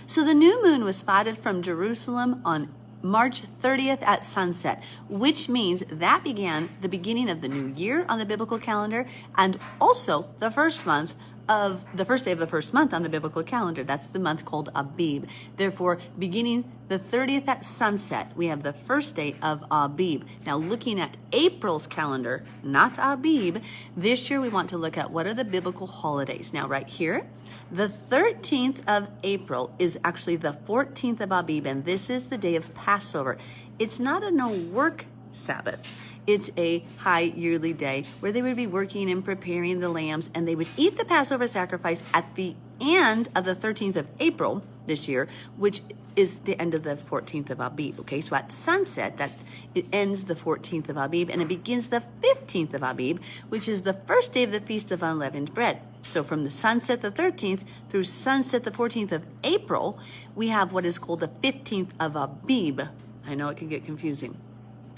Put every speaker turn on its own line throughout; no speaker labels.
So the new moon was spotted from Jerusalem on March 30th at sunset, which means that began the beginning of the new year on the biblical calendar, and also the first day of the first month on the biblical calendar. That's the month called Abib. Therefore, beginning the 30th at sunset, we have the first day of Abib. Now, looking at April's calendar, not Abib, this year we want to look at what are the biblical holidays. Now, right here, the 13th of April is actually the 14th of Abib, and this is the day of Passover. It's not a no-work Sabbath. It's a high yearly day where they would be working and preparing the lambs, and they would eat the Passover sacrifice at the end of the 13th of April this year, which is the end of the 14th of Abib. Okay, so at sunset, that it ends the 14th of Abib, and it begins the 15th of Abib, which is the first day of the Feast of Unleavened Bread. So from the sunset the 13th through sunset the 14th of April, we have what is called the 15th of Abib. I know it can get confusing.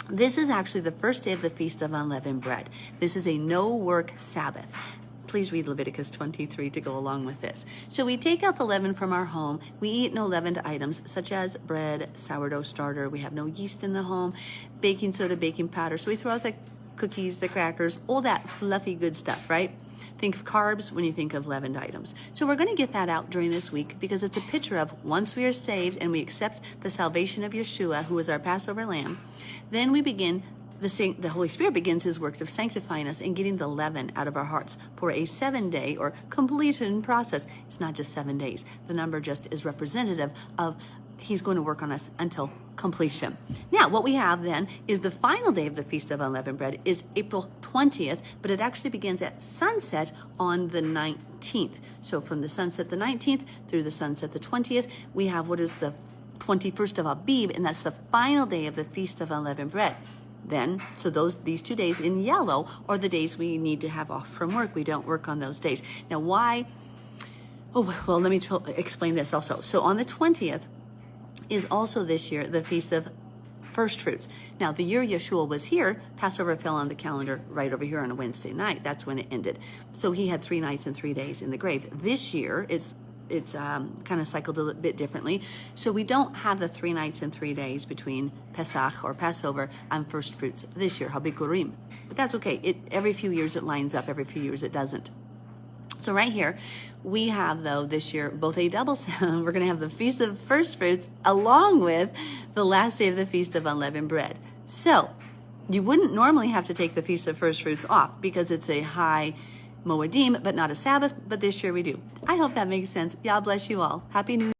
This is actually the first day of the Feast of Unleavened Bread. This is a no-work Sabbath. Please read Leviticus 23 to go along with this. So we take out the leaven from our home. We eat no leavened items such as bread, sourdough starter. We have no yeast in the home, baking soda, baking powder. So we throw out the cookies, the crackers, all that fluffy good stuff, right? Think of carbs when you think of leavened items. So we're going to get that out during this week because it's a picture of once we are saved and we accept the salvation of Yeshua, who is our Passover lamb, then we begin, the Holy Spirit begins his work of sanctifying us and getting the leaven out of our hearts for a 7-day or completion process. It's not just 7 days. The number just is representative of he's going to work on us until completion. Now, what we have then is the final day of the Feast of Unleavened Bread is April 20th, but it actually begins at sunset on the 19th. So from the sunset the 19th through the sunset the 20th, we have what is the 21st of Abib, and that's the final day of the Feast of Unleavened Bread. Then, so these 2 days in yellow are the days we need to have off from work. We don't work on those days. Now, why? Oh, well, let me explain this also. So on the 20th, is also this year the Feast of First Fruits. Now, the year Yeshua was here, Passover fell on the calendar right over here on a Wednesday night. That's when it ended. So he had 3 nights and 3 days in the grave. This year, it's kind of cycled a little bit differently. So we don't have the 3 nights and 3 days between Pesach or Passover and First Fruits this year, Habikurim. But that's okay. Every few years it lines up, every few years it doesn't. So right here, we have, though, this year, both a double, we're going to have the Feast of First Fruits along with the last day of the Feast of Unleavened Bread. So you wouldn't normally have to take the Feast of First Fruits off because it's a high Moedim, but not a Sabbath, but this year we do. I hope that makes sense. God bless you all. Happy New Year.